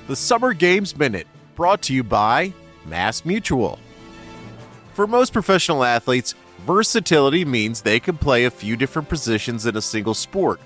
The Summer Games Minute, brought to you by Mass Mutual. For most professional athletes, versatility means they can play a few different positions in a single sport.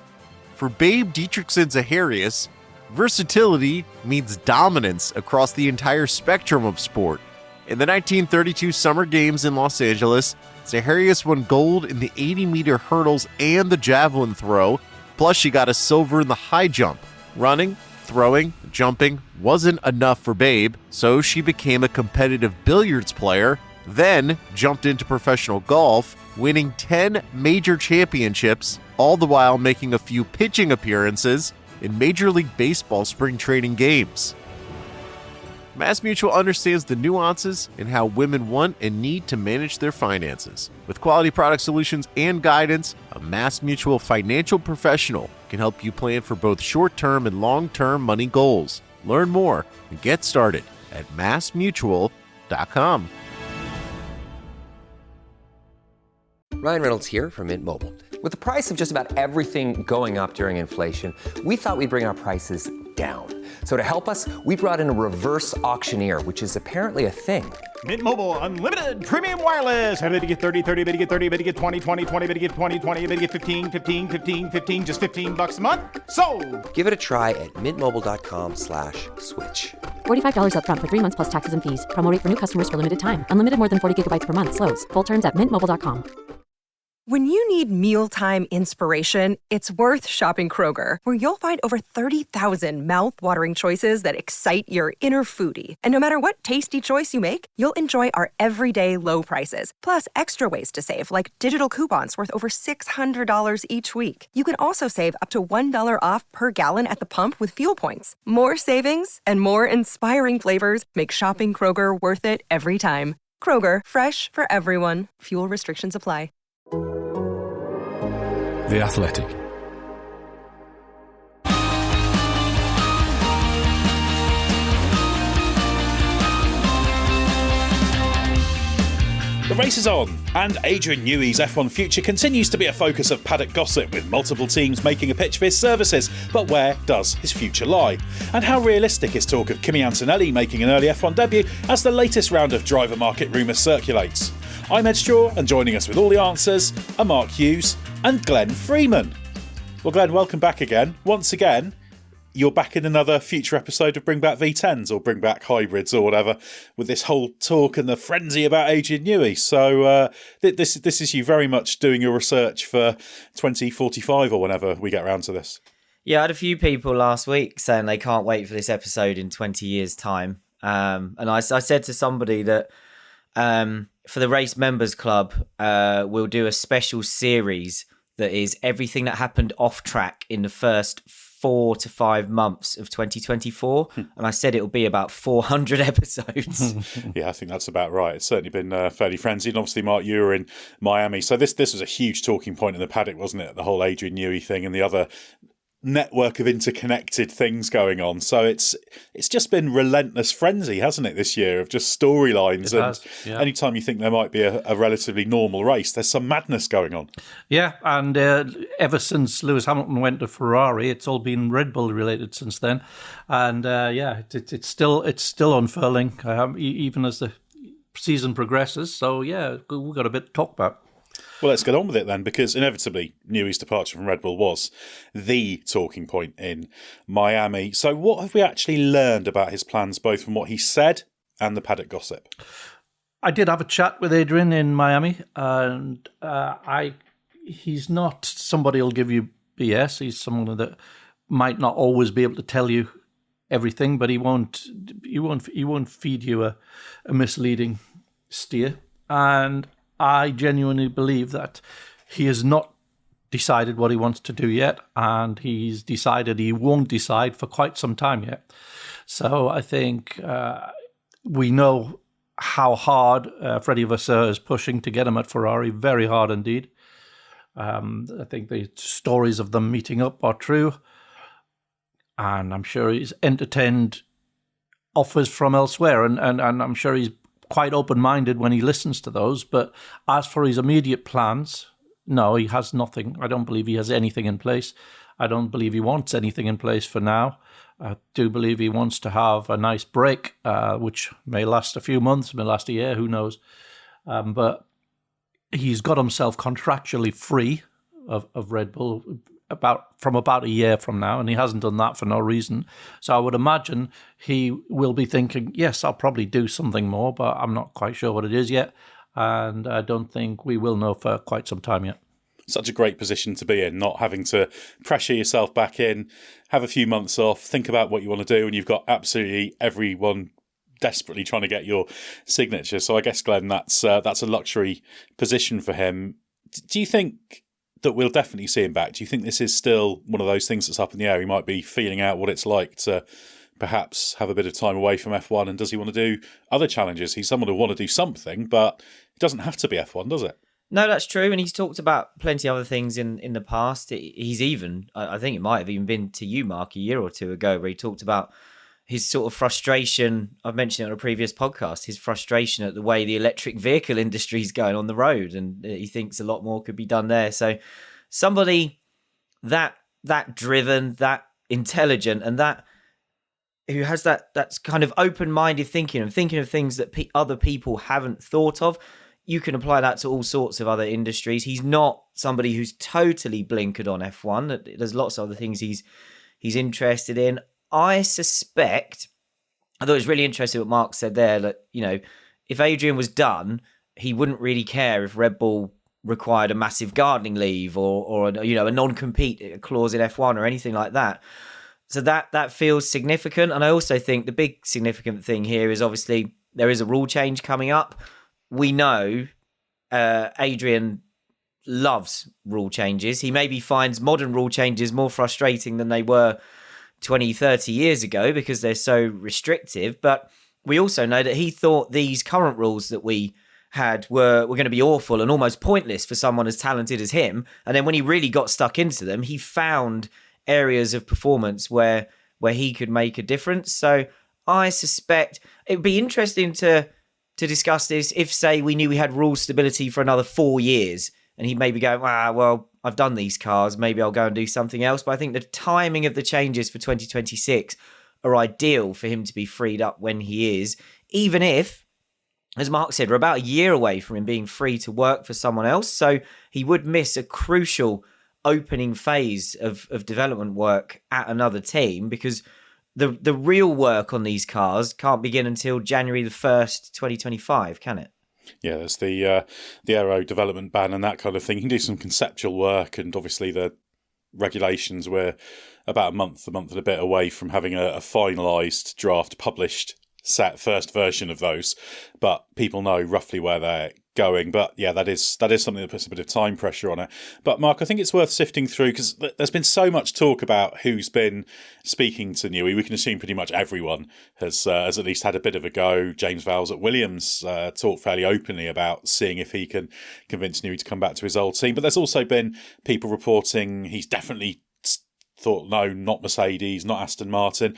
For Babe Dietrichson-Zaharias, versatility means dominance across the entire spectrum of sport. In the 1932 Summer Games in Los Angeles, Zaharias won gold in the 80-meter hurdles and the javelin throw, plus she got a silver in the high jump. Running, throwing, jumping wasn't enough for Babe, so she became a competitive billiards player, then jumped into professional golf, winning 10 major championships, all the while making a few pitching appearances in Major League Baseball spring training games. Mass Mutual understands the nuances in how women want and need to manage their finances. With quality product solutions and guidance, a Mass Mutual financial professional can help you plan for both short-term and long-term money goals. Learn more and get started at massmutual.com. Ryan Reynolds here from Mint Mobile. With the price of just about everything going up during inflation, we thought we'd bring our prices down. So to help us, we brought in a reverse auctioneer, which is apparently a thing. Mint Mobile Unlimited Premium Wireless. How to get 30, 30, bit to get 30, bit to get 20, 20, 20, bit to get 20, 20, bit to get 15, 15, 15, 15, just $15 a month? Sold! Give it a try at mintmobile.com/switch. $45 up front for 3 months plus taxes and fees. Promo rate for new customers for limited time. Unlimited more than 40 gigabytes per month. Slows full terms at mintmobile.com. When you need mealtime inspiration, it's worth shopping Kroger, where you'll find over 30,000 mouth-watering choices that excite your inner foodie. And no matter what tasty choice you make, you'll enjoy our everyday low prices, plus extra ways to save, like digital coupons worth over $600 each week. You can also save up to $1 off per gallon at the pump with fuel points. More savings and more inspiring flavors make shopping Kroger worth it every time. Kroger, fresh for everyone. Fuel restrictions apply. The Athletic. The race is on, and Adrian Newey's F1 future continues to be a focus of paddock gossip, with multiple teams making a pitch for his services. But where does his future lie? And how realistic is talk of Kimi Antonelli making an early F1 debut as the latest round of driver market rumours circulates? I'm Ed Straw, and joining us with all the answers are Mark Hughes and Glenn Freeman. Well, Glenn, welcome back again. Once again, you're back in another future episode of Bring Back V10s or Bring Back Hybrids or whatever, with this whole talk and the frenzy about Adrian Newey. So this is you very much doing your research for 2045 or whenever we get around to this. Yeah, I had a few people last week saying they can't wait for this episode in 20 years' time. And I said to somebody that for the Race Members Club, we'll do a special series that is everything that happened off track in the first 4 to 5 months of 2024. And I said it'll be about 400 episodes. Yeah, I think that's about right. It's certainly been fairly frenzied. And obviously, Mark, you were in Miami. So this was a huge talking point in the paddock, wasn't it? The whole Adrian Newey thing and the other network of interconnected things going on. So it's just been relentless frenzy, hasn't it, this year, of just storylines. And anytime you think there might be a relatively normal race, there's some madness going on. Yeah, and ever since Lewis Hamilton went to Ferrari, it's all been Red Bull related since then. And it's still unfurling, even as the season progresses. So yeah, we've got a bit to talk about. Well, let's get on with it then, because inevitably Newey's departure from Red Bull was the talking point in Miami. So what have we actually learned about his plans, both from what he said and the paddock gossip? I did have a chat with Adrian in Miami, and he's not somebody who'll give you BS. He's someone that might not always be able to tell you everything, but he won't feed you a misleading steer. And I genuinely believe that he has not decided what he wants to do yet, and he's decided he won't decide for quite some time yet. So I think we know how hard Freddie Vasseur is pushing to get him at Ferrari, very hard indeed. I think the stories of them meeting up are true, and I'm sure he's entertained offers from elsewhere, and I'm sure he's quite open-minded when he listens to those. But as for his immediate plans, no, he has nothing. I don't believe he has anything in place. I don't believe he wants anything in place for now. I do believe he wants to have a nice break, which may last a few months, may last a year, who knows. But he's got himself contractually free of Red Bull from about a year from now, and he hasn't done that for no reason. So I would imagine he will be thinking, yes, I'll probably do something more, but I'm not quite sure what it is yet. And I don't think we will know for quite some time yet. Such a great position to be in, not having to pressure yourself back in, have a few months off, think about what you want to do, and you've got absolutely everyone desperately trying to get your signature. So I guess, Glenn, that's a luxury position for him. Do you think that we'll definitely see him back? Do you think this is still one of those things that's up in the air? He might be feeling out what it's like to perhaps have a bit of time away from F1, and does he want to do other challenges? He's someone who want to do something, but it doesn't have to be F1, does it? No, that's true. And he's talked about plenty of other things in the past. He's even, I think it might have even been to you, Mark, a year or two ago, where he talked about his sort of frustration. I've mentioned it on a previous podcast, his frustration at the way the electric vehicle industry is going on the road. And he thinks a lot more could be done there. So somebody that driven, that intelligent, and that who has that's kind of open-minded thinking and thinking of things that other people haven't thought of. You can apply that to all sorts of other industries. He's not somebody who's totally blinkered on F1. There's lots of other things he's interested in. I suspect, I thought it was really interesting what Mark said there, that, you know, if Adrian was done, he wouldn't really care if Red Bull required a massive gardening leave or you know, a non-compete clause in F1 or anything like that. So that feels significant. And I also think the big significant thing here is obviously there is a rule change coming up. We know Adrian loves rule changes. He maybe finds modern rule changes more frustrating than they were 20, 30 years ago because they're so restrictive. But we also know that he thought these current rules that we had were going to be awful and almost pointless for someone as talented as him. And then when he really got stuck into them, he found areas of performance where he could make a difference. So I suspect it would be interesting to discuss this if, say, we knew we had rule stability for another 4 years and he'd maybe go, well, I've done these cars, maybe I'll go and do something else. But I think the timing of the changes for 2026 are ideal for him to be freed up when he is, even if, as Mark said, we're about a year away from him being free to work for someone else. So he would miss a crucial opening phase of development work at another team because the real work on these cars can't begin until January the 1st, 2025, can it? Yeah, there's the aero development ban and that kind of thing. You can do some conceptual work, and obviously the regulations, we're about a month and a bit away from having a finalised draft published first version of those. But people know roughly where they're going. But yeah, that is something that puts a bit of time pressure on it. But Mark, I think it's worth sifting through because there's been so much talk about who's been speaking to Newey. We can assume pretty much everyone has at least had a bit of a go. James Vowles at Williams talked fairly openly about seeing if he can convince Newey to come back to his old team. But there's also been people reporting he's definitely thought, no, not Mercedes, not Aston Martin.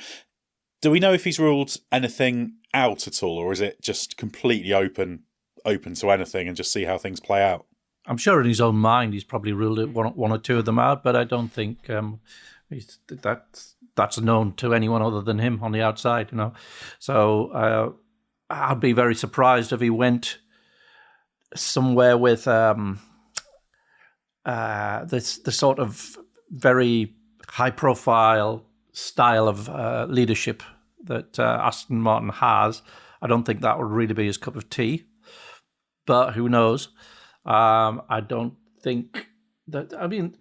Do we know if he's ruled anything out at all, or is it just completely open to anything and just see how things play out? I'm sure in his own mind he's probably ruled it one or two of them out, but I don't think that's known to anyone other than him on the outside, you know. So I'd be very surprised if he went somewhere with the sort of very high-profile style of leadership that Aston Martin has. I don't think that would really be his cup of tea. But who knows? I don't think that... I mean,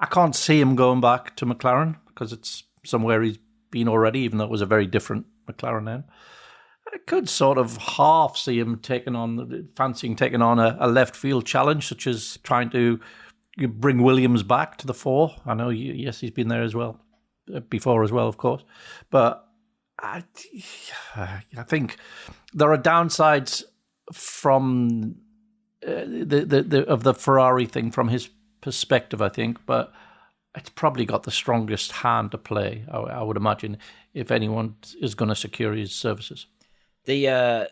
I can't see him going back to McLaren because it's somewhere he's been already, even though it was a very different McLaren then. I could sort of half see him fancying taking on a left field challenge, such as trying to bring Williams back to the fore. I know, yes, he's been there as well, before as well, of course. But I think there are downsides from the Ferrari thing from his perspective, I think, but it's probably got the strongest hand to play, I would imagine, if anyone is going to secure his services. The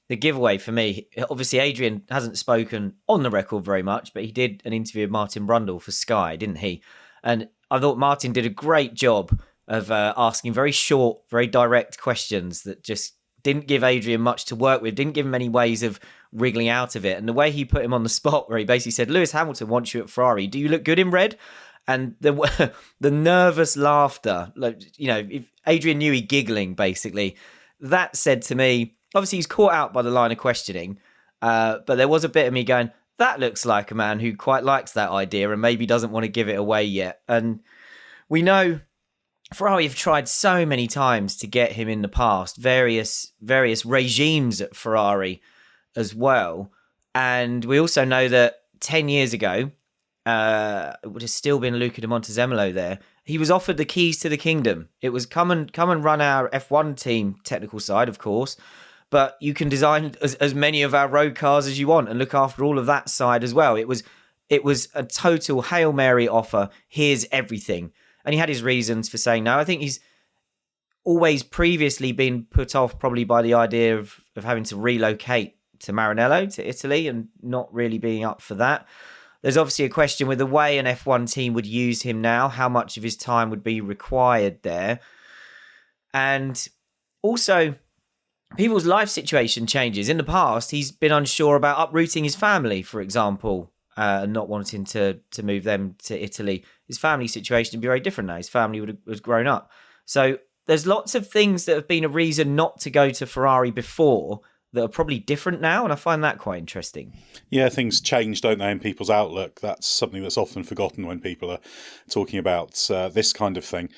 giveaway for me, obviously Adrian hasn't spoken on the record very much, but he did an interview with Martin Brundle for Sky, didn't he? And I thought Martin did a great job of asking very short, very direct questions that just didn't give Adrian much to work with, didn't give him any ways of wriggling out of it. And the way he put him on the spot, where he basically said, Lewis Hamilton wants you at Ferrari. Do you look good in red? And the nervous laughter, if Adrian Newey giggling, basically, that said to me, obviously he's caught out by the line of questioning, but there was a bit of me going, that looks like a man who quite likes that idea and maybe doesn't want to give it away yet. And we know Ferrari have tried so many times to get him in the past, various regimes at Ferrari as well. And we also know that 10 years ago, it would have still been Luca de Montezemolo there. He was offered the keys to the kingdom. It was come and run our F1 team technical side, of course, but you can design as many of our road cars as you want and look after all of that side as well. It was a total Hail Mary offer. Here's everything. And he had his reasons for saying no. I think he's always previously been put off probably by the idea of having to relocate to Maranello, to Italy, and not really being up for that. There's obviously a question with the way an F1 team would use him now, how much of his time would be required there. And also, people's life situation changes. In the past, he's been unsure about uprooting his family, for example, and not wanting to move them to Italy. His family situation would be very different now. His family would have grown up. So there's lots of things that have been a reason not to go to Ferrari before that are probably different now, and I find that quite interesting. Yeah, things change, don't they, in people's outlook? That's something that's often forgotten when people are talking about this kind of thing.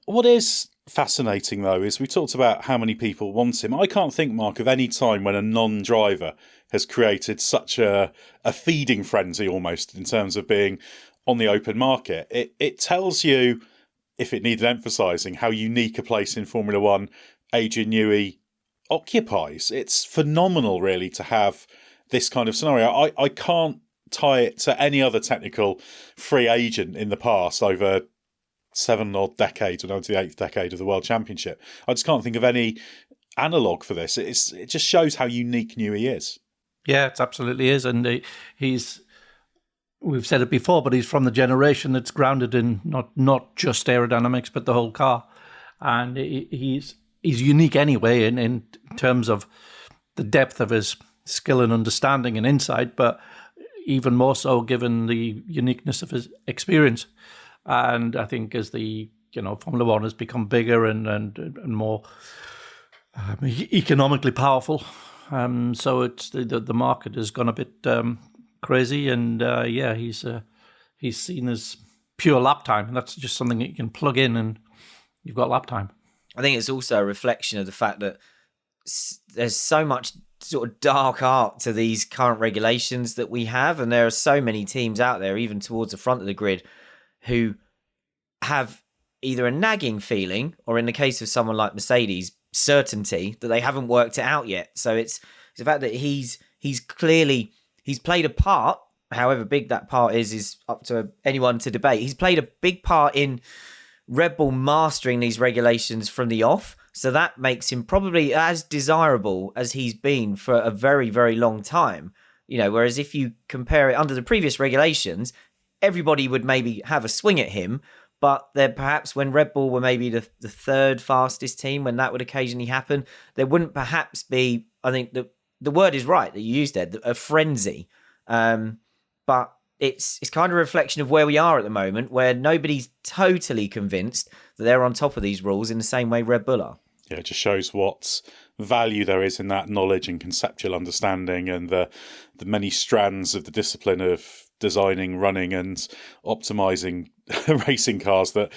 What is fascinating, though, is we talked about how many people want him. I can't think, Mark, of any time when a non-driver has created such a feeding frenzy almost in terms of being on the open market. It tells you, if it needed emphasising, how unique a place in Formula One Adrian Newey occupies. It's phenomenal, really, to have this kind of scenario. I can't tie it to any other technical free agent in the past over 7 odd decades, or now to the 8th decade of the World Championship. I just can't think of any analogue for this. It just shows how unique Newey is. Yeah, it absolutely is. And we've said it before, but he's from the generation that's grounded in not just aerodynamics, but the whole car. And he's unique anyway in terms of the depth of his skill and understanding and insight, but even more so given the uniqueness of his experience. And I think as the Formula One has become bigger and more economically powerful, so it's the market has gone a bit crazy, and he's seen as pure lap time, and that's just something that you can plug in and you've got lap time. I think it's also a reflection of the fact that there's so much sort of dark art to these current regulations that we have, and there are so many teams out there, even towards the front of the grid, who have either a nagging feeling, or in the case of someone like Mercedes, certainty that they haven't worked it out yet. So it's the fact that he's played a part, however big that part is up to anyone to debate. He's played a big part in Red Bull mastering these regulations from the off. So that makes him probably as desirable as he's been for a very, very long time. Whereas if you compare it under the previous regulations, everybody would maybe have a swing at him. But there perhaps when Red Bull were maybe the third fastest team, when that would occasionally happen, there wouldn't perhaps be, I think the word is right that you used there, a frenzy. But it's kind of a reflection of where we are at the moment, where nobody's totally convinced that they're on top of these rules in the same way Red Bull are. Yeah, it just shows what value there is in that knowledge and conceptual understanding, and the many strands of the discipline of designing, running and optimizing racing cars that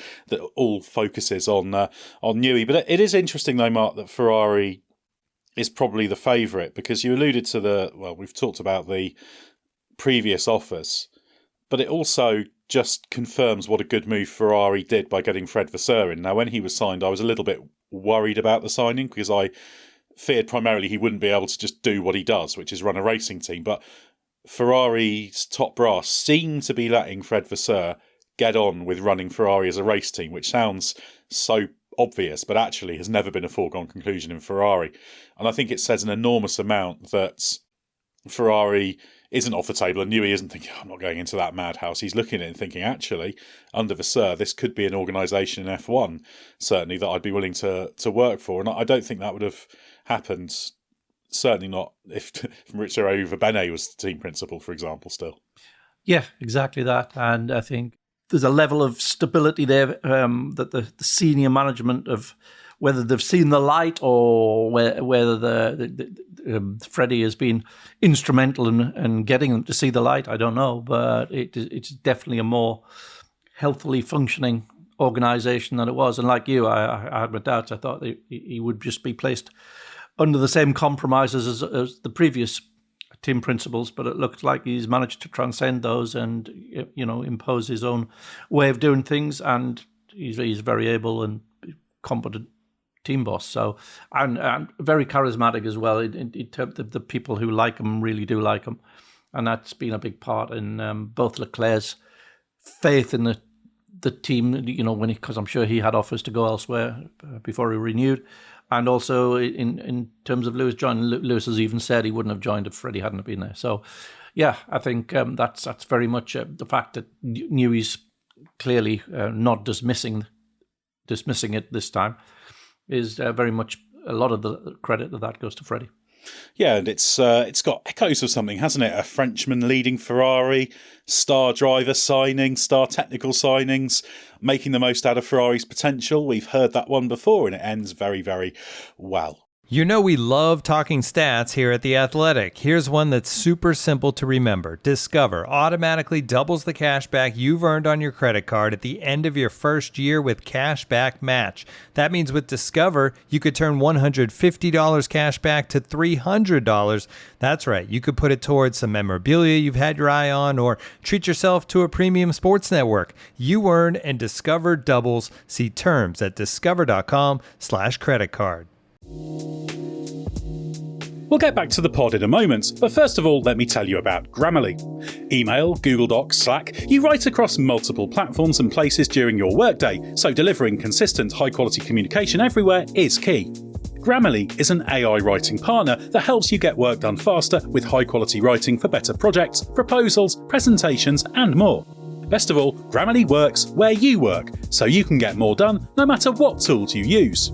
all focuses on Newey. But it is interesting, though, Mark, that Ferrari is probably the favourite, because you alluded to we've talked about the previous offers, but it also just confirms what a good move Ferrari did by getting Fred Vasseur in. Now, when he was signed, I was a little bit worried about the signing, because I feared primarily he wouldn't be able to just do what he does, which is run a racing team. But Ferrari's top brass seem to be letting Fred Vasseur get on with running Ferrari as a race team, which sounds so obvious, but actually has never been a foregone conclusion in Ferrari. And I think it says an enormous amount that Ferrari isn't off the table, and Newey isn't thinking, I'm not going into that madhouse. He's looking at it and thinking, actually, under Vasseur, this could be an organisation in F1, certainly, that I'd be willing to work for. And I don't think that would have happened, certainly not if Maurizio Verbene was the team principal, for example, still. Yeah, exactly that. And I think there's a level of stability there that the senior management of, whether they've seen the light or whether Freddie has been instrumental in getting them to see the light, I don't know. But it's definitely a more healthily functioning organisation than it was. And like you, I had my doubts. I thought that he would just be placed under the same compromises as the previous team principals, but it looks like he's managed to transcend those and, impose his own way of doing things. And he's very able and competent team boss. So, and very charismatic as well. In terms of the people who like him really do like him, and that's been a big part in both Leclerc's faith in the team. Because I'm sure he had offers to go elsewhere before he renewed. And also in terms of Lewis joining, Lewis has even said he wouldn't have joined if Freddie hadn't been there. So, yeah, I think that's very much the fact that Newey's clearly not dismissing it this time is very much a lot of the credit that goes to Freddie. Yeah, and it's got echoes of something, hasn't it? A Frenchman leading Ferrari, star driver signing, star technical signings, making the most out of Ferrari's potential. We've heard that one before, and it ends very, very well. You know we love talking stats here at The Athletic. Here's one that's super simple to remember. Discover automatically doubles the cash back you've earned on your credit card at the end of your first year with Cash Back Match. That means with Discover, you could turn $150 cash back to $300. That's right, you could put it towards some memorabilia you've had your eye on or treat yourself to a premium sports network. You earn and Discover doubles. See terms at discover.com/credit-card. We'll get back to the pod in a moment, but first of all, let me tell you about Grammarly. Email, Google Docs, Slack, you write across multiple platforms and places during your workday, so delivering consistent, high-quality communication everywhere is key. Grammarly is an AI writing partner that helps you get work done faster with high-quality writing for better projects, proposals, presentations, and more. Best of all, Grammarly works where you work, so you can get more done no matter what tools you use.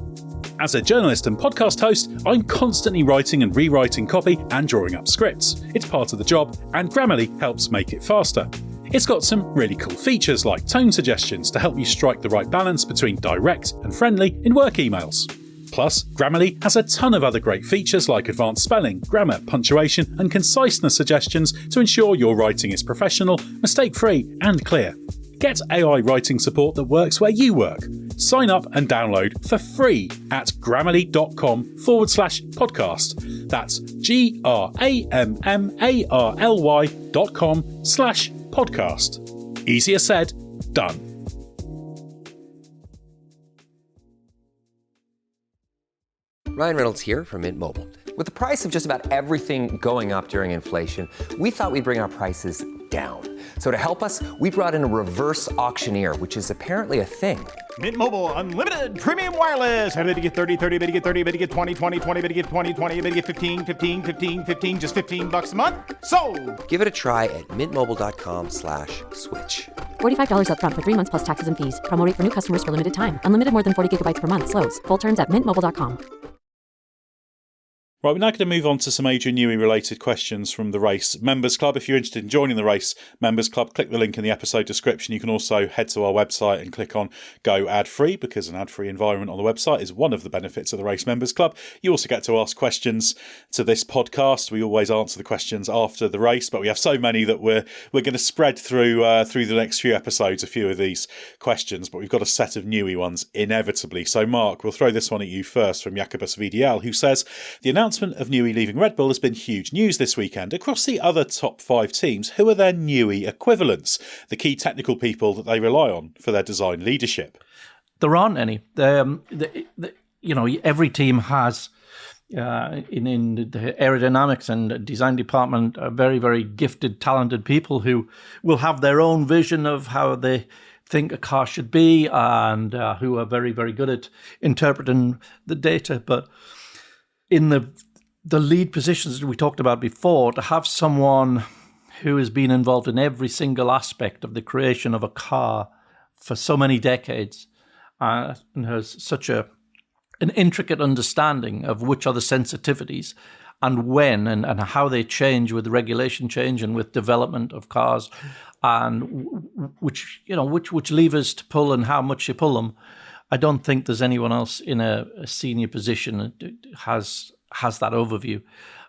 As a journalist and podcast host, I'm constantly writing and rewriting copy and drawing up scripts. It's part of the job, and Grammarly helps make it faster. It's got some really cool features like tone suggestions to help you strike the right balance between direct and friendly in work emails. Plus, Grammarly has a ton of other great features like advanced spelling, grammar, punctuation, and conciseness suggestions to ensure your writing is professional, mistake-free, and clear. Get AI writing support that works where you work. Sign up and download for free at grammarly.com/podcast. That's grammarly.com/podcast. Easier said, done. Ryan Reynolds here from Mint Mobile. With the price of just about everything going up during inflation, we thought we'd bring our prices down. So to help us, we brought in a reverse auctioneer, which is apparently a thing. Mint Mobile Unlimited Premium Wireless. How to get 30, 30, bit to get 30, bit to get 20, 20, 20, bit to get 20, 20, bit to get 15, 15, 15, 15, just $15 a month? Sold! Give it a try at mintmobile.com/switch. $45 up front for 3 months plus taxes and fees. Promo rate for new customers for limited time. Unlimited more than 40 gigabytes per month. Slows full terms at mintmobile.com. Right, we're now going to move on to some Adrian Newey related questions from the Race Members Club. If you're interested in joining the Race Members Club, click the link in the episode description. You can also head to our website and click on Go Ad Free, because an ad-free environment on the website is one of the benefits of the Race Members Club. You also get to ask questions to this podcast. We always answer the questions after the race, but we have so many that we're going to spread through the next few episodes, a few of these questions, but we've got a set of Newey ones inevitably. So Mark, we'll throw this one at you first from Jacobus VDL, who says, the announcement of Newey leaving Red Bull has been huge news this weekend. Across the other top 5 teams, who are their Newey equivalents, the key technical people that they rely on for their design leadership? There aren't any. Every team has, in the aerodynamics and design department, very, very gifted, talented people who will have their own vision of how they think a car should be and who are very, very good at interpreting the data. But in the lead positions that we talked about before, to have someone who has been involved in every single aspect of the creation of a car for so many decades, and has such an intricate understanding of which are the sensitivities and when and how they change with regulation change and with development of cars, and which levers to pull and how much you pull them. I don't think there's anyone else in a senior position that has that overview,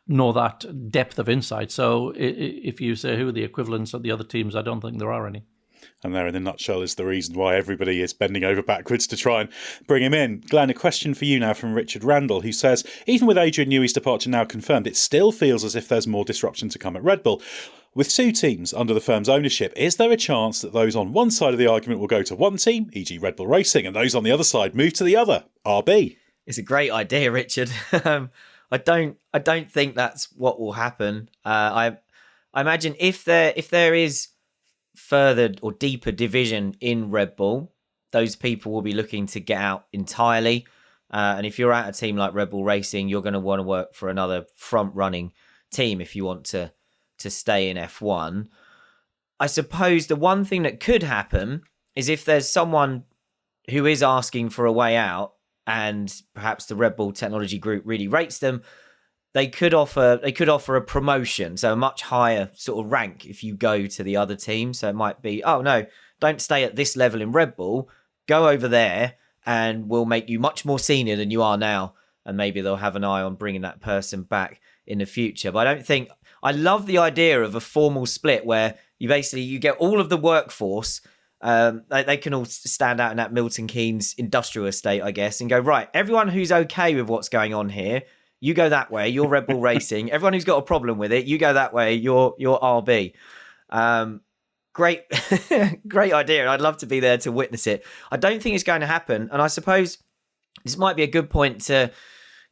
nor that depth of insight. So if you say who are the equivalents of the other teams, I don't think there are any. And there in a nutshell is the reason why everybody is bending over backwards to try and bring him in. Glenn, a question for you now from Richard Randall, who says, even with Adrian Newey's departure now confirmed, it still feels as if there's more disruption to come at Red Bull. With two teams under the firm's ownership, is there a chance that those on one side of the argument will go to one team, e.g. Red Bull Racing, and those on the other side move to the other, RB? It's a great idea, Richard. I don't think that's what will happen. I imagine if there is further or deeper division in Red Bull, those people will be looking to get out entirely. And if you're at a team like Red Bull Racing, you're going to want to work for another front-running team if you want to stay in F1. I suppose the one thing that could happen is if there's someone who is asking for a way out and perhaps the Red Bull Technology Group really rates them, they could offer a promotion, so a much higher sort of rank if you go to the other team. So it might be, oh no, don't stay at this level in Red Bull, go over there and we'll make you much more senior than you are now. And maybe they'll have an eye on bringing that person back in the future. But I love the idea of a formal split where you get all of the workforce. They can all stand out in that Milton Keynes industrial estate, I guess, and go, right, everyone who's okay with what's going on here, you go that way, you're Red Bull Racing. Everyone who's got a problem with it, you go that way, you're RB. Great idea, and I'd love to be there to witness it. I don't think it's going to happen, and I suppose this might be a good point to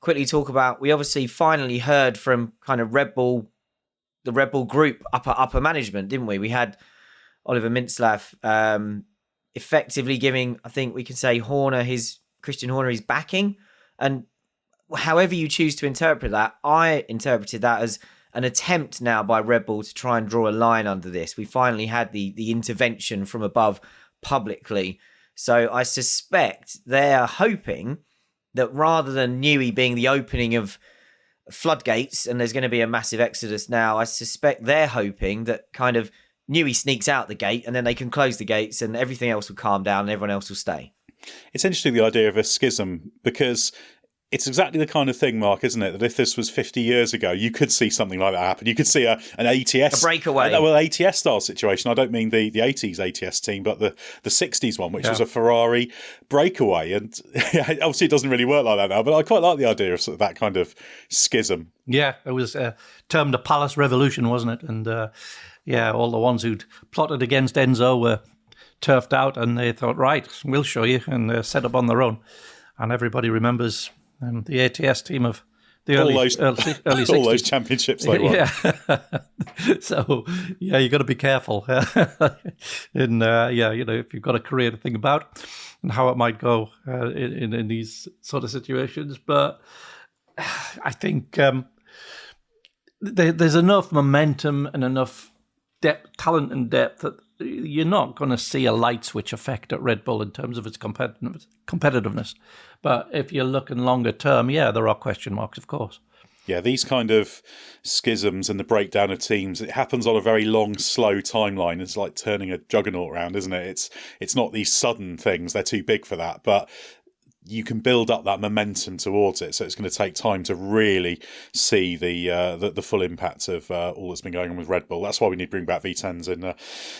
quickly talk about. We obviously finally heard from kind of the Red Bull group upper management, didn't we? We had Oliver Mintzlaff effectively giving, I think we can say, Christian Horner his backing. And however you choose to interpret that, I interpreted that as an attempt now by Red Bull to try and draw a line under this. We finally had the intervention from above publicly. So I suspect they're hoping that rather than Newey being the opening of floodgates and there's going to be a massive exodus now, I suspect they're hoping that kind of Newey sneaks out the gate and then they can close the gates and everything else will calm down and everyone else will stay. It's interesting, the idea of a schism, because it's exactly the kind of thing, Mark, isn't it? That if this was 50 years ago, you could see something like that happen. You could see an ATS... A breakaway. ATS-style situation. I don't mean the 80s ATS team, but the 60s one, which was a Ferrari breakaway. And obviously it doesn't really work like that now, but I quite like the idea of sort of that kind of schism. Yeah, it was termed a Palace Revolution, wasn't it? And all the ones who'd plotted against Enzo were turfed out and they thought, right, we'll show you, and set up on their own. And everybody remembers... the ATS team of the early 60s. All those championships they won. Yeah. So, you've got to be careful. And, if you've got a career to think about and how it might go in these sort of situations. But I think there's enough momentum and enough talent and depth that you're not going to see a light switch effect at Red Bull in terms of its competitiveness. But if you're looking longer term, there are question marks, of course. Yeah, these kind of schisms and the breakdown of teams, it happens on a very long, slow timeline. It's like turning a juggernaut around, isn't it? It's not these sudden things. They're too big for that. But you can build up that momentum towards it. So it's going to take time to really see the full impact of all that's been going on with Red Bull. That's why we need to bring back V10s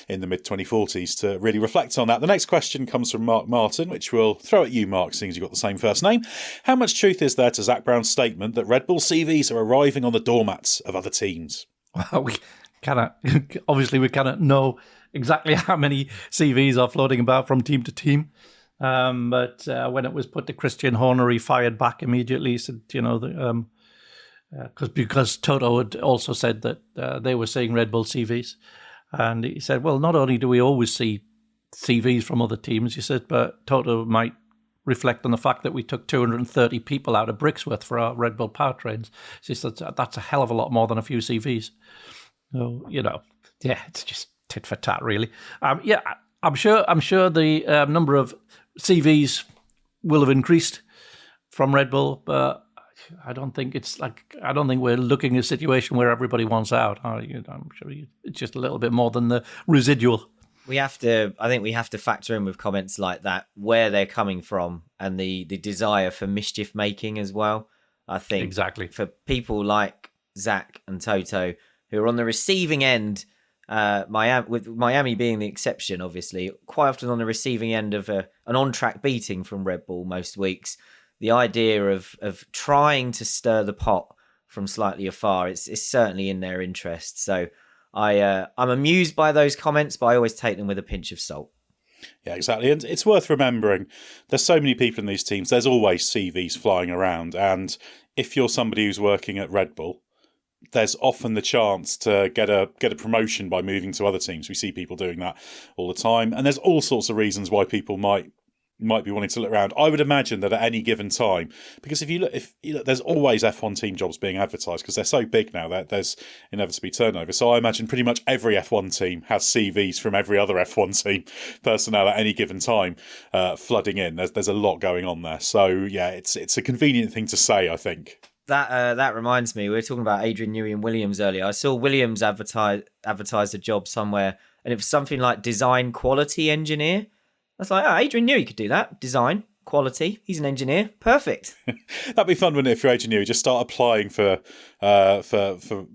in the mid-2040s to really reflect on that. The next question comes from Mark Martin, which we'll throw at you, Mark, seeing as you've got the same first name. How much truth is there to Zach Brown's statement that Red Bull CVs are arriving on the doormats of other teams? Well, we cannot know exactly how many CVs are floating about from team to team. But when it was put to Christian Horner, he fired back immediately. He said, because Toto had also said that they were seeing Red Bull CVs. And he said, well, not only do we always see CVs from other teams, he said, but Toto might reflect on the fact that we took 230 people out of Brixworth for our Red Bull powertrains. He said, that's a hell of a lot more than a few CVs. So, Yeah, it's just tit for tat, really. I'm sure the number of CVs will have increased from Red Bull, but I don't think we're looking at a situation where everybody wants out. I'm sure it's just a little bit more than the residual. I think we have to factor in with comments like that where they're coming from and the desire for mischief making as well. I think exactly for people like Zach and Toto who are on the receiving end, with Miami being the exception, obviously, quite often on the receiving end of an on-track beating from Red Bull most weeks. The idea of trying to stir the pot from slightly afar, it's certainly in their interest. So I'm amused by those comments, but I always take them with a pinch of salt. Yeah, exactly. And it's worth remembering there's so many people in these teams. There's always CVs flying around. And if you're somebody who's working at Red Bull, there's often the chance to get a promotion by moving to other teams. We see people doing that all the time. And there's all sorts of reasons why people might be wanting to look around. I would imagine that at any given time, because if you look, there's always F1 team jobs being advertised because they're so big now that there's inevitably turnover. So I imagine pretty much every F1 team has CVs from every other F1 team personnel at any given time flooding in. There's a lot going on there. So yeah, it's a convenient thing to say, I think. That reminds me, we were talking about Adrian Newey and Williams earlier. I saw Williams advertise a job somewhere, and it was something like design quality engineer. I was like, Adrian Newey could do that. Design, quality. He's an engineer. Perfect. That'd be fun, wouldn't it, if you're Adrian Newey? Just start applying for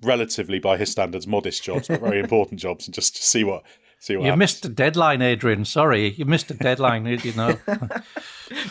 relatively, by his standards, modest jobs, but very important jobs, and just see what You missed a deadline, Adrian. Sorry, you missed a deadline, you know.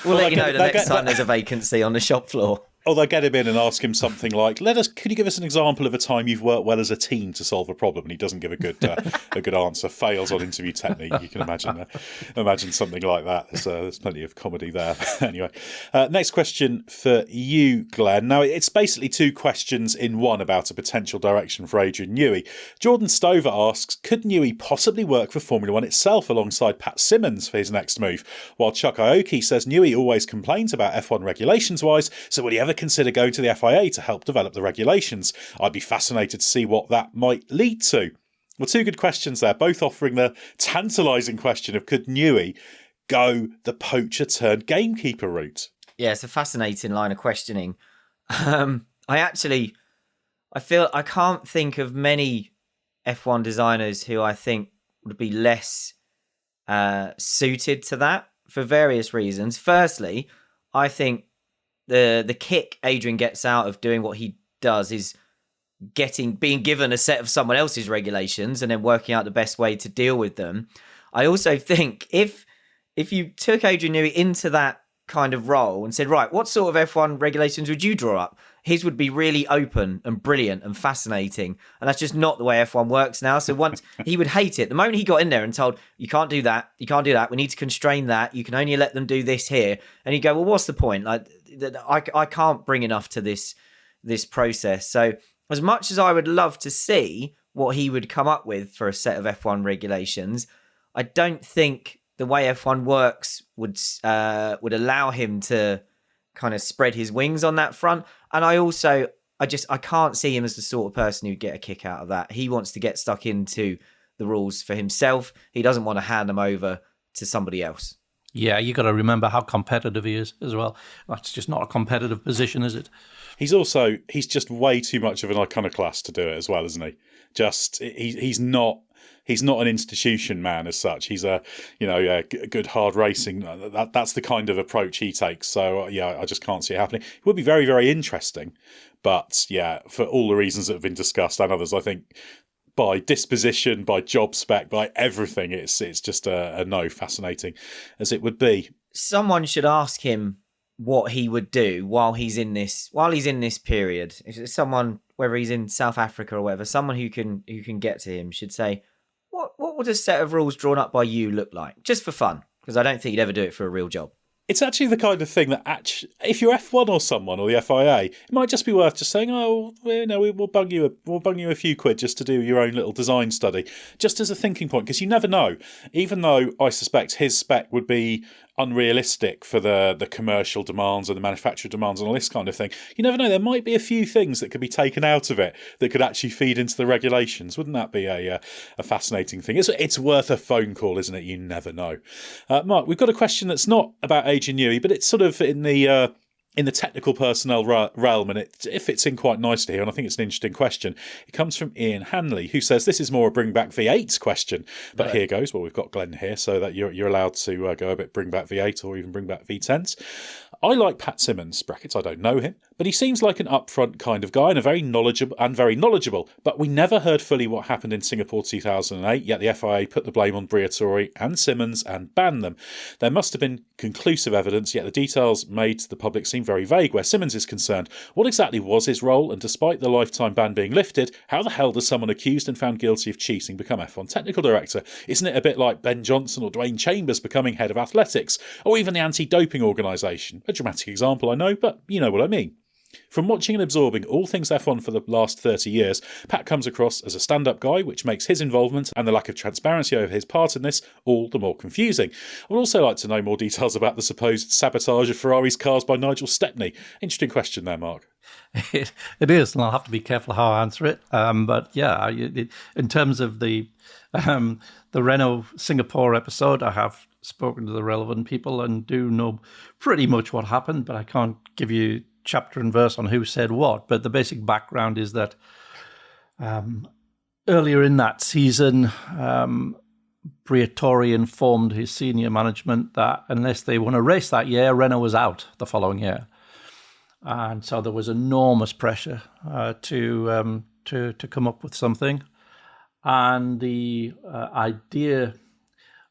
We'll let you know the next time there's a vacancy on the shop floor. Or they'll get him in and ask him something like, could you give us an example of a time you've worked well as a team to solve a problem? And he doesn't give a good answer, fails on interview technique. You can imagine something like that. There's plenty of comedy there. Anyway, next question for you, Glenn. Now, it's basically two questions in one about a potential direction for Adrian Newey. Jordan Stover asks, could Newey possibly work for Formula One itself alongside Pat Simmons for his next move? While Chuck Aoki says Newey always complains about F1 regulations-wise, so would he ever consider going to the FIA to help develop the regulations? I'd be fascinated to see what that might lead to. Well, two good questions there, both offering the tantalising question of could Newey go the poacher turned gamekeeper route? Yeah, it's a fascinating line of questioning. I feel I can't think of many F1 designers who I think would be less suited to that for various reasons. Firstly, I think the kick Adrian gets out of doing what he does is being given a set of someone else's regulations and then working out the best way to deal with them. I also think if you took Adrian Newey into that kind of role and said, right, what sort of F1 regulations would you draw up? His would be really open and brilliant and fascinating. And that's just not the way F1 works now. So once he would hate it. The moment he got in there and told, you can't do that, we need to constrain that, you can only let them do this here. And he'd go, well, what's the point? Like, I can't bring enough to this process. So as much as I would love to see what he would come up with for a set of F1 regulations, I don't think the way F1 works would allow him to kind of spread his wings on that front. And I can't see him as the sort of person who'd get a kick out of that. He wants to get stuck into the rules for himself. He doesn't want to hand them over to somebody else. Yeah, you got to remember how competitive he is as well. That's just not a competitive position, is it? He's just way too much of an iconoclast to do it as well, isn't he? He's not an institution man as such. He's a good hard racing. That's the kind of approach he takes. So yeah, I just can't see it happening. It would be very, very interesting, but yeah, for all the reasons that have been discussed and others, I think by disposition, by job spec, by everything, it's just a no. Fascinating as it would be. Someone should ask him what he would do while he's in this period. If it's someone, whether he's in South Africa or whatever, someone who can get to him should say, what would a set of rules drawn up by you look like? Just for fun, because I don't think he'd ever do it for a real job. It's actually the kind of thing that if you're F1 or someone or the FIA, it might just be worth just saying, we'll bung you a few quid just to do your own little design study, just as a thinking point, because you never know. Even though I suspect his spec would be unrealistic for the commercial demands and the manufacturer demands and all this kind of thing. You never know, there might be a few things that could be taken out of it that could actually feed into the regulations. Wouldn't that be a fascinating thing? It's worth a phone call, isn't it? You never know. Mark, we've got a question that's not about Adrian Newey, but it's sort of in the technical personnel realm, and it fits in quite nicely here, and I think it's an interesting question. It comes from Ian Hanley, who says this is more a bring back V8's question, but right. Here goes. Well, we've got Glenn here, so that you're allowed to go a bit bring back V8 or even bring back V10s. I like Pat Simmons, brackets, I don't know him, but he seems like an upfront kind of guy and very knowledgeable, but we never heard fully what happened in Singapore 2008, yet the FIA put the blame on Briatore and Simmons and banned them. There must have been conclusive evidence, yet the details made to the public seem very vague where Simmons is concerned. What exactly was his role, and despite the lifetime ban being lifted, how the hell does someone accused and found guilty of cheating become F1 technical director? Isn't it a bit like Ben Johnson or Dwayne Chambers becoming head of athletics, or even the anti-doping organisation? A dramatic example, I know, but you know what I mean. From watching and absorbing all things F1 for the last 30 years, Pat comes across as a stand-up guy, which makes his involvement and the lack of transparency over his part in this all the more confusing. I would also like to know more details about the supposed sabotage of Ferrari's cars by Nigel Stepney. Interesting question there, Mark. It is, and I'll have to be careful how I answer it. But yeah, in terms of the Renault Singapore episode, I have spoken to the relevant people and do know pretty much what happened, but I can't give you chapter and verse on who said what. But the basic background is that earlier in that season, Briatore informed his senior management that unless they won a race that year, Renault was out the following year. And so there was enormous pressure to come up with something. And the idea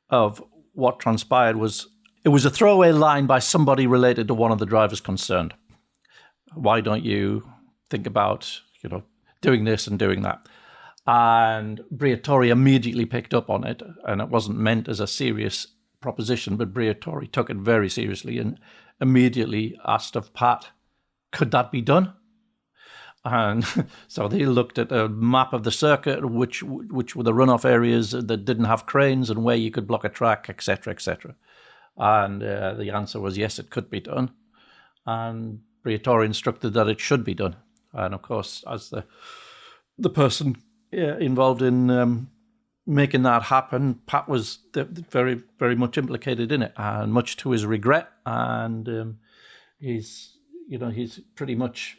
of what transpired was, it was a throwaway line by somebody related to one of the drivers concerned. Why don't you think about, doing this and doing that? And Briatore immediately picked up on it, and it wasn't meant as a serious proposition, but Briatore took it very seriously and immediately asked of Pat, could that be done? And so they looked at a map of the circuit, which were the runoff areas that didn't have cranes and where you could block a track, etc., etc. And the answer was yes, it could be done. And Briatore instructed that it should be done. And of course, as the person involved in making that happen, Pat was very, very much implicated in it, and much to his regret. And he's pretty much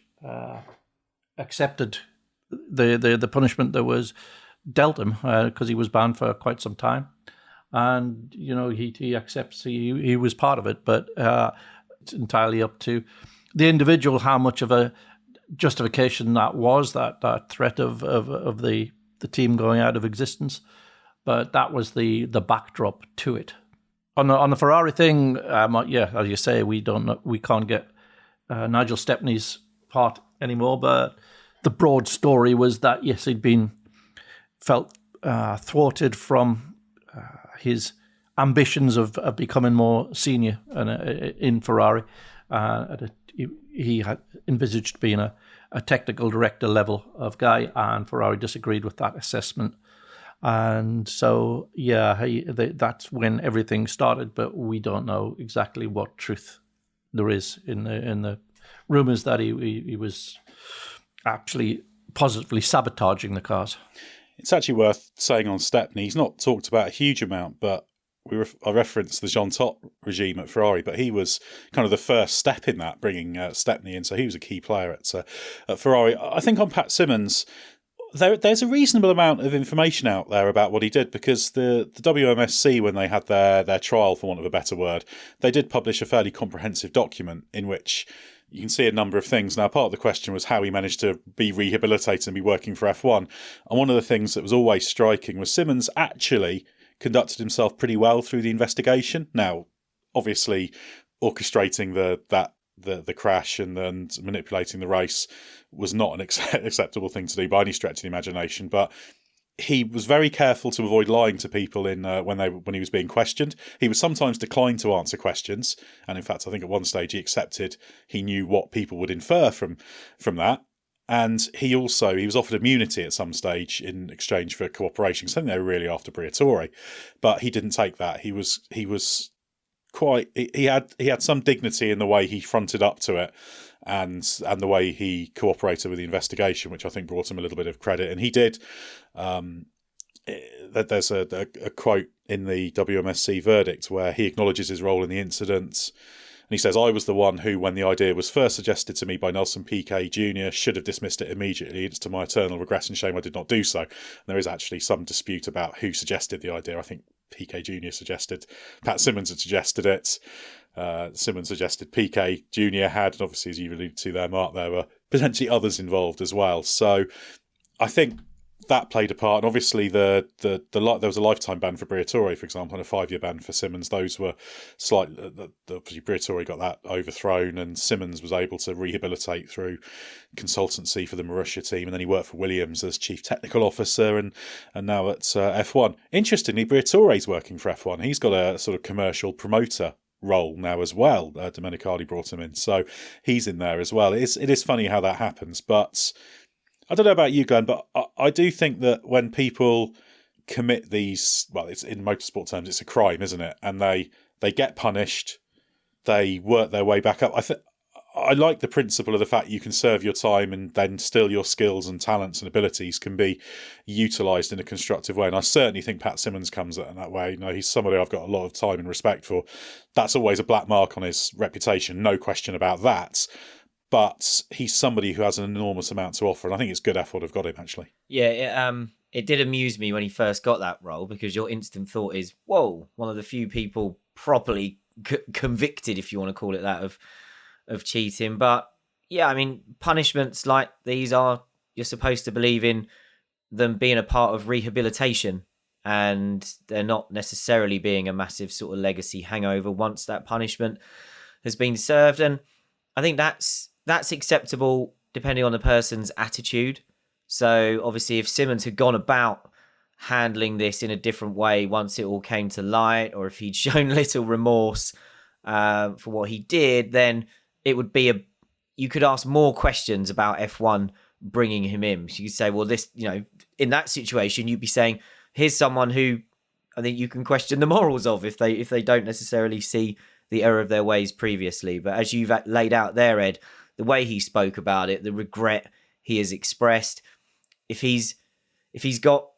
accepted the punishment that was dealt him because he was banned for quite some time. And he accepts he was part of it, but it's entirely up to the individual how much of a justification that was, that threat of the team going out of existence. But that was the backdrop to it. On the Ferrari thing, as you say, we can't get Nigel Stepney's part anymore. But the broad story was that yes, he'd been felt thwarted from his ambitions of becoming more senior in Ferrari. He had envisaged being a technical director level of guy, and Ferrari disagreed with that assessment. And so, that's when everything started, but we don't know exactly what truth there is in the rumours that he was actually positively sabotaging the cars. It's actually worth saying on Stepney, he's not talked about a huge amount, but I referenced the Jean Todt regime at Ferrari, but he was kind of the first step in that, bringing Stepney in, so he was a key player at Ferrari. I think on Pat Simmons, there's a reasonable amount of information out there about what he did, because the WMSC, when they had their trial, for want of a better word, they did publish a fairly comprehensive document in which you can see a number of things. Now, part of the question was how he managed to be rehabilitated and be working for F1. And one of the things that was always striking was Simmons actually conducted himself pretty well through the investigation. Now, obviously, orchestrating the crash and manipulating the race was not an acceptable thing to do by any stretch of the imagination, but he was very careful to avoid lying to people when he was being questioned. He would sometimes decline to answer questions, and in fact, I think at one stage he accepted he knew what people would infer from that. And he was offered immunity at some stage in exchange for cooperation. Something they were really after Briatore, but he didn't take that. He was he had some dignity in the way he fronted up to it, and the way he cooperated with the investigation, which I think brought him a little bit of credit. And he did. There's a quote in the WMSC verdict where he acknowledges his role in the incident. And he says, "I was the one who, when the idea was first suggested to me by Nelson Piquet Jr., should have dismissed it immediately. It's to my eternal regret and shame I did not do so." And there is actually some dispute about who suggested the idea. I think Piquet Jr. suggested, Pat Symonds had suggested it. Symonds suggested Piquet Jr. had, and obviously, as you alluded to there, Mark, there were potentially others involved as well. So I think that played a part. And obviously, there was a lifetime ban for Briatore, for example, and a 5-year ban for Symonds. Those were slightly. Obviously, Briatore got that overthrown, and Symonds was able to rehabilitate through consultancy for the Marussia team, and then he worked for Williams as chief technical officer, and now at F1. Interestingly, Briatore's working for F1. He's got a sort of commercial promoter role now as well. Domenicali brought him in, so he's in there as well. It is funny how that happens, but I don't know about you, Glenn, but I do think that when people commit these, well, it's in motorsport terms, it's a crime, isn't it? And they get punished, they work their way back up. I like the principle of the fact you can serve your time and then still your skills and talents and abilities can be utilised in a constructive way. And I certainly think Pat Symonds comes at it in that way. You know, he's somebody I've got a lot of time and respect for. That's always a black mark on his reputation, no question about that. But he's somebody who has an enormous amount to offer, and I think it's good F1 have got him, actually. Yeah, it did amuse me when he first got that role, because your instant thought is, whoa, one of the few people properly convicted, if you want to call it that, of cheating. But yeah, I mean, punishments like these you're supposed to believe in them being a part of rehabilitation, and they're not necessarily being a massive sort of legacy hangover once that punishment has been served. And I think that's acceptable depending on the person's attitude. So obviously, if Symonds had gone about handling this in a different way once it all came to light, or if he'd shown little remorse for what he did, then it would be you could ask more questions about F1 bringing him in. So you could say, well, this, in that situation, you'd be saying, here's someone who I think you can question the morals of if they don't necessarily see the error of their ways previously. But as you've laid out there, Ed, the way he spoke about it, the regret he has expressed, if he's got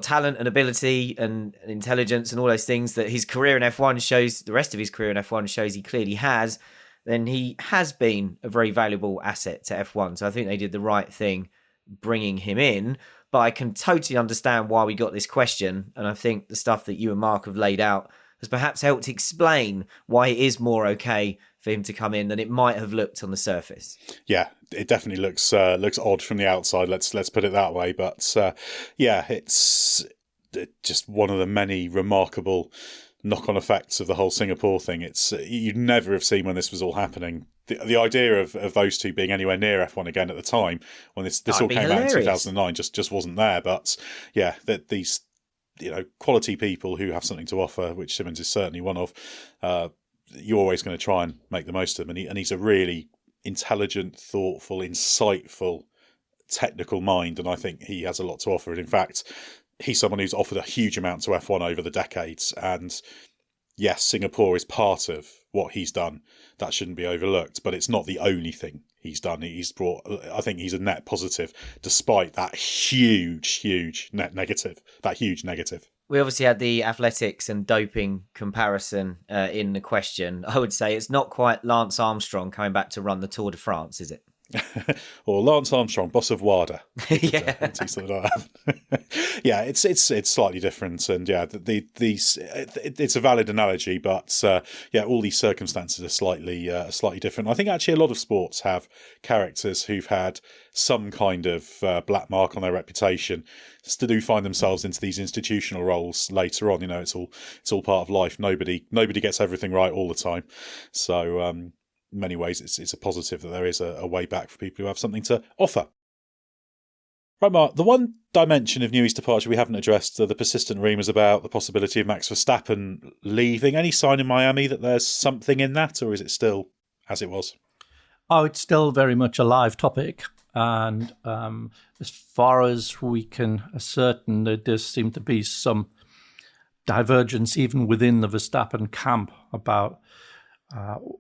talent and ability and intelligence and all those things that his career in F1 shows, the rest of his career in F1 shows he clearly has, then he has been a very valuable asset to F1. So I think they did the right thing bringing him in. But I can totally understand why we got this question. And I think the stuff that you and Mark have laid out has perhaps helped explain why it is more okay for him to come in than it might have looked on the surface. Yeah, it definitely looks odd from the outside. Let's put it that way. But yeah, it's just one of the many remarkable knock-on effects of the whole Singapore thing. It's you'd never have seen when this was all happening. The idea of those two being anywhere near F1 again at the time when this all came out in 2009 just wasn't there. But yeah, that these quality people who have something to offer, which Symonds is certainly one of, you're always going to try and make the most of him. And he's a really intelligent, thoughtful, insightful, technical mind, and I think he has a lot to offer. And in fact, he's someone who's offered a huge amount to F1 over the decades. And yes, Singapore is part of what he's done. That shouldn't be overlooked, but it's not the only thing he's done. I think he's a net positive, despite that huge negative. We obviously had the athletics and doping comparison in the question. I would say it's not quite Lance Armstrong coming back to run the Tour de France, is it? Or Lance Armstrong, boss of WADA. Yeah, yeah, it's slightly different, and yeah, it's a valid analogy, but yeah, all these circumstances are slightly different. I think actually a lot of sports have characters who've had some kind of black mark on their reputation, still do find themselves into these institutional roles later on. It's all part of life. Nobody gets everything right all the time, so. In many ways, it's a positive that there is a way back for people who have something to offer. Right, Mark, the one dimension of Newey's departure we haven't addressed are the persistent rumours about the possibility of Max Verstappen leaving. Any sign in Miami that there's something in that, or is it still as it was? Oh, it's still very much a live topic. And as far as we can ascertain, there does seem to be some divergence even within the Verstappen camp about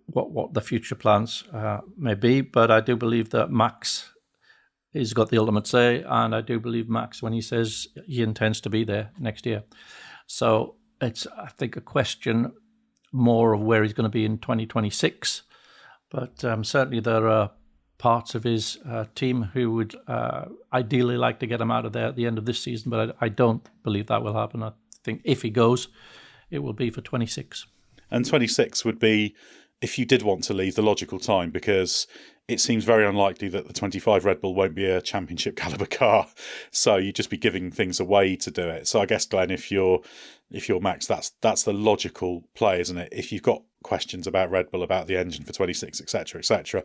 what the future plans may be. But I do believe that Max has got the ultimate say, and I do believe Max when he says he intends to be there next year. So it's, I think, a question more of where he's going to be in 2026. But certainly there are parts of his team who would ideally like to get him out of there at the end of this season, but I don't believe that will happen. I think if he goes, it will be for 26. And 26 would be, if you did want to leave, the logical time, because it seems very unlikely that the 25 Red Bull won't be a championship caliber car. So you'd just be giving things away to do it. So I guess, Glenn, if you're Max, that's the logical play, isn't it? If you've got questions about Red Bull, about the engine for 26, etc.,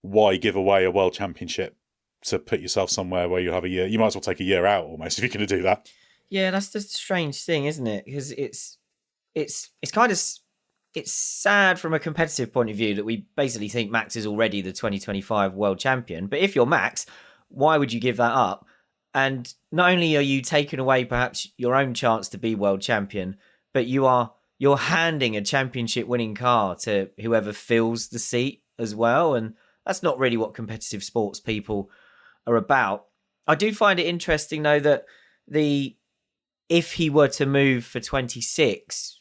why give away a world championship to put yourself somewhere where you have a year? You might as well take a year out almost if you're going to do that. Yeah, that's the strange thing, isn't it? Because it's kind of, it's sad from a competitive point of view that we basically think Max is already the 2025 world champion. But if you're Max, why would you give that up? And not only are you taking away perhaps your own chance to be world champion, but you're handing a championship winning car to whoever fills the seat as well. And that's not really what competitive sports people are about. I do find it interesting though that if he were to move for 26,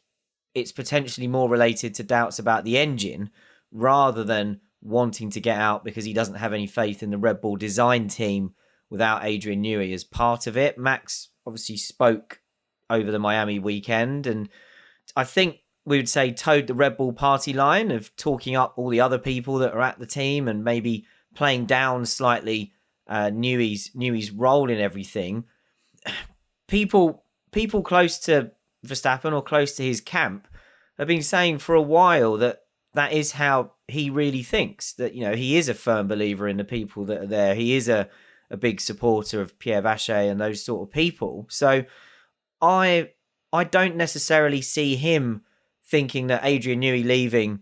it's potentially more related to doubts about the engine rather than wanting to get out because he doesn't have any faith in the Red Bull design team without Adrian Newey as part of it. Max obviously spoke over the Miami weekend, and I think we would say towed the Red Bull party line of talking up all the other people that are at the team and maybe playing down slightly Newey's role in everything. People close to Verstappen or close to his camp have been saying for a while that is how he really thinks, that, you know, he is a firm believer in the people that are there. He is a big supporter of Pierre Vacher and those sort of people. So I don't necessarily see him thinking that Adrian Newey leaving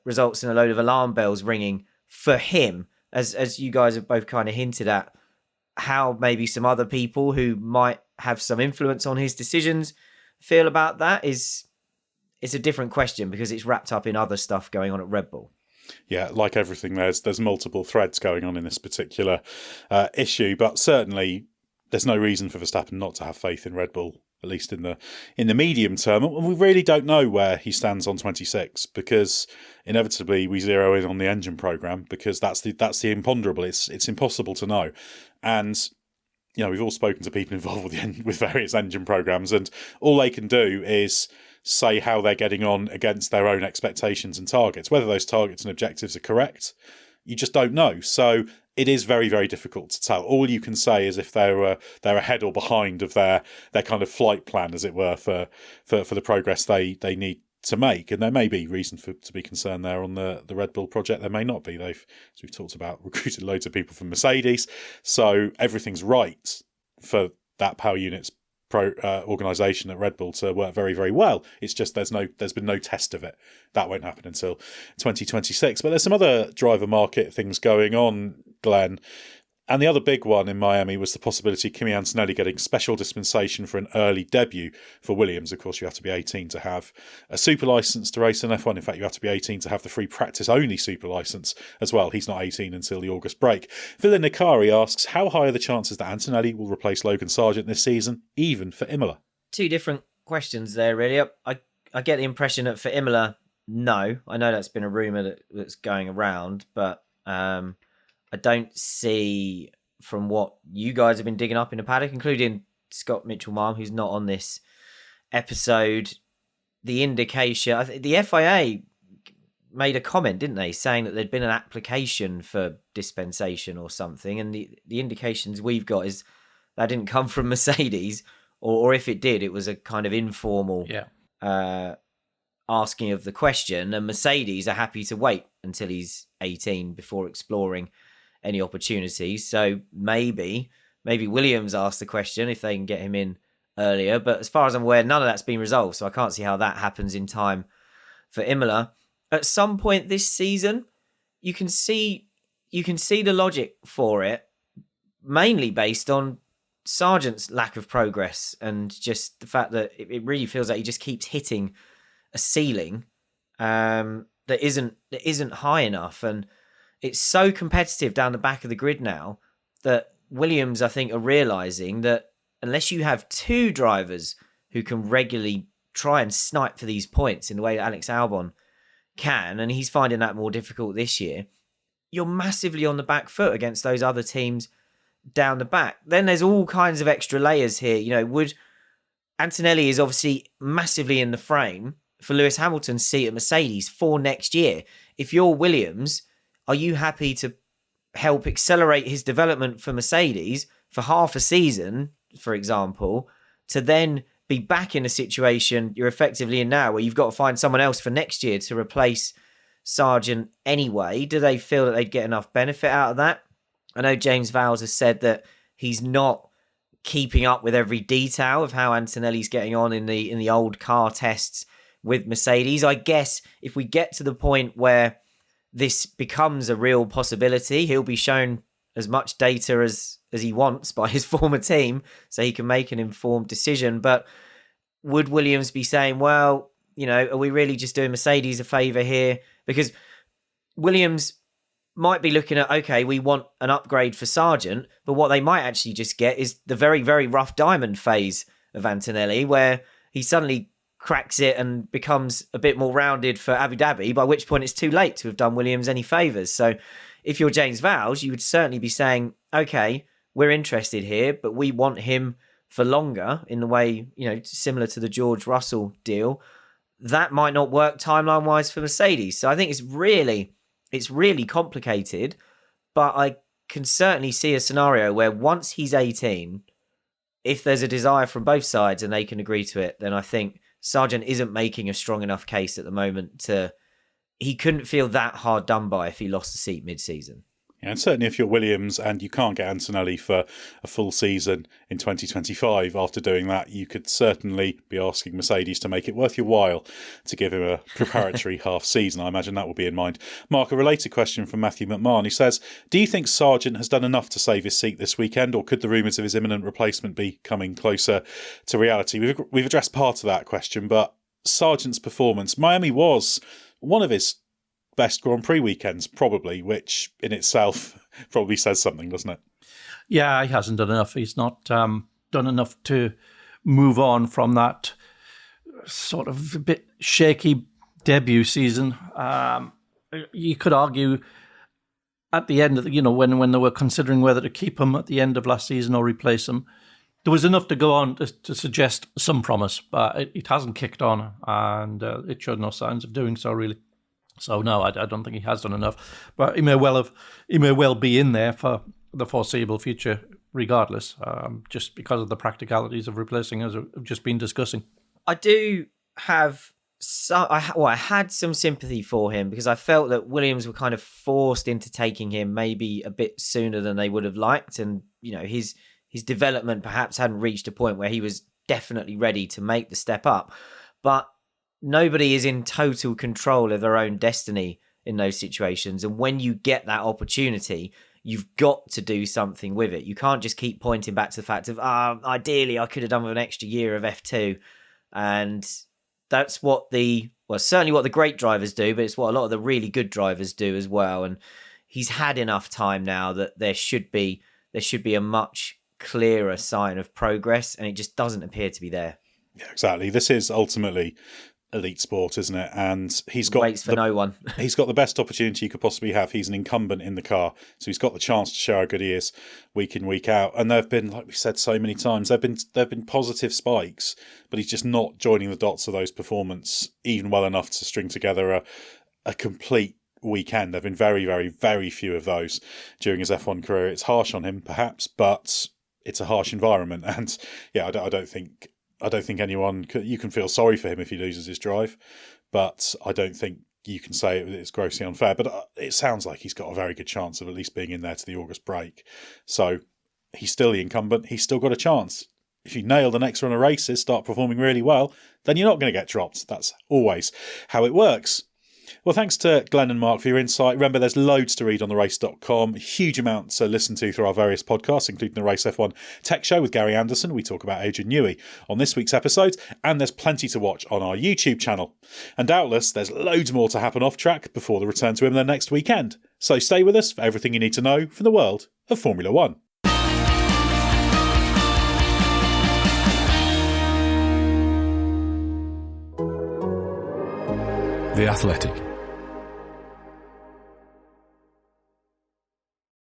results in a load of alarm bells ringing for him, as you guys have both kind of hinted at, how maybe some other people who might have some influence on his decisions feel about that it's a different question because it's wrapped up in other stuff going on at Red Bull. Yeah, like everything, there's multiple threads going on in this particular issue, but certainly there's no reason for Verstappen not to have faith in Red Bull, at least in the medium term. And we really don't know where he stands on 26 because inevitably we zero in on the engine program because that's the imponderable. It's impossible to know. And you know, we've all spoken to people involved with various engine programs, and all they can do is say how they're getting on against their own expectations and targets. Whether those targets and objectives are correct, you just don't know. So it is very, very difficult to tell. All you can say is if they're ahead or behind of their kind of flight plan, as it were, for the progress they need to make. And there may be reason to be concerned there on the Red Bull project. There may not be. They've, as we've talked about, recruited loads of people from Mercedes. So everything's right for that power unit's organisation at Red Bull to work very, very well. It's just there's been no test of it. That won't happen until 2026. But there's some other driver market things going on, Glenn. And the other big one in Miami was the possibility of Kimi Antonelli getting special dispensation for an early debut for Williams. Of course, you have to be 18 to have a super licence to race in F1. In fact, you have to be 18 to have the free practice-only super licence as well. He's not 18 until the August break. Villa Nikari asks, how high are the chances that Antonelli will replace Logan Sargeant this season, even for Imola? Two different questions there, really. I get the impression that for Imola, no. I know that's been a rumour that's going around, but I don't see, from what you guys have been digging up in the paddock, including Scott Mitchell-Marm, who's not on this episode, the indication. I think the FIA made a comment, didn't they, saying that there'd been an application for dispensation or something, and the indications we've got is that didn't come from Mercedes, or if it did, it was a kind of informal asking of the question, and Mercedes are happy to wait until he's 18 before exploring any opportunities. So maybe Williams asked the question if they can get him in earlier. But as far as I'm aware, none of that's been resolved. So I can't see how that happens in time for Imola. At some point this season, you can see the logic for it, mainly based on Sargeant's lack of progress and just the fact that it really feels like he just keeps hitting a ceiling that isn't high enough, and it's so competitive down the back of the grid now that Williams, I think, are realising that unless you have two drivers who can regularly try and snipe for these points in the way that Alex Albon can, and he's finding that more difficult this year, you're massively on the back foot against those other teams down the back. Then there's all kinds of extra layers here. You know, Antonelli is obviously massively in the frame for Lewis Hamilton's seat at Mercedes for next year. If you're Williams, are you happy to help accelerate his development for Mercedes for half a season, for example, to then be back in a situation you're effectively in now where you've got to find someone else for next year to replace Sargeant anyway? Do they feel that they'd get enough benefit out of that? I know James Vowles has said that he's not keeping up with every detail of how Antonelli's getting on in the old car tests with Mercedes. I guess if we get to the point where this becomes a real possibility, he'll be shown as much data as he wants by his former team so he can make an informed decision. But would Williams be saying, well, you know, are we really just doing Mercedes a favour here? Because Williams might be looking at, okay, we want an upgrade for Sargeant, but what they might actually just get is the very, very rough diamond phase of Antonelli, where he suddenly cracks it and becomes a bit more rounded for Abu Dhabi, by which point it's too late to have done Williams any favours. So if you're James Vowles, you would certainly be saying, okay, we're interested here, but we want him for longer in the way, you know, similar to the George Russell deal. That might not work timeline-wise for Mercedes. So I think it's really complicated, but I can certainly see a scenario where once he's 18, if there's a desire from both sides and they can agree to it, then I think Sargeant isn't making a strong enough case at the moment he couldn't feel that hard done by if he lost the seat mid-season. Yeah, and certainly if you're Williams and you can't get Antonelli for a full season in 2025, after doing that, you could certainly be asking Mercedes to make it worth your while to give him a preparatory half season. I imagine that will be in mind. Mark, a related question from Matthew McMahon, who says, do you think Sargeant has done enough to save his seat this weekend, or could the rumours of his imminent replacement be coming closer to reality? We've addressed part of that question, but Sargeant's performance, Miami was one of his best Grand Prix weekends, probably, which in itself probably says something, doesn't it? Yeah, he hasn't done enough. He's not done enough to move on from that sort of a bit shaky debut season. You could argue at the end of when they were considering whether to keep him at the end of last season or replace him, there was enough to go on to suggest some promise, but it hasn't kicked on, and it showed no signs of doing so, really. So no, I don't think he has done enough, but he may well be in there for the foreseeable future, regardless, just because of the practicalities of replacing, as we've just been discussing. I do have I had some sympathy for him because I felt that Williams were kind of forced into taking him maybe a bit sooner than they would have liked, and his development perhaps hadn't reached a point where he was definitely ready to make the step up, but nobody is in total control of their own destiny in those situations. And when you get that opportunity, you've got to do something with it. You can't just keep pointing back to the fact of, ideally, I could have done with an extra year of F2. And that's certainly what the great drivers do, but it's what a lot of the really good drivers do as well. And he's had enough time now that there should be a much clearer sign of progress, and it just doesn't appear to be there. Yeah, exactly. This is ultimately elite sport, isn't it? And waits for no one. He's got the best opportunity he could possibly have. He's an incumbent in the car, so he's got the chance to show how good he is week in, week out. And there've been, like we said so many times, there've been positive spikes, but he's just not joining the dots of those performances even well enough to string together a complete weekend. There've been very, very, very few of those during his F1 career. It's harsh on him, perhaps, but it's a harsh environment. And yeah, I don't think you can feel sorry for him if he loses his drive, but I don't think you can say it's grossly unfair. But it sounds like he's got a very good chance of at least being in there to the August break. So he's still the incumbent. He's still got a chance. If you nail the next run of races, start performing really well, then you're not going to get dropped. That's always how it works. Well, thanks to Glenn and Mark for your insight. Remember, there's loads to read on therace.com, huge amounts to listen to through our various podcasts, including the Race F1 Tech Show with Gary Anderson. We talk about Adrian Newey on this week's episode, and there's plenty to watch on our YouTube channel. And doubtless, there's loads more to happen off track before the return to Imola next weekend. So stay with us for everything you need to know from the world of Formula One. The Athletic.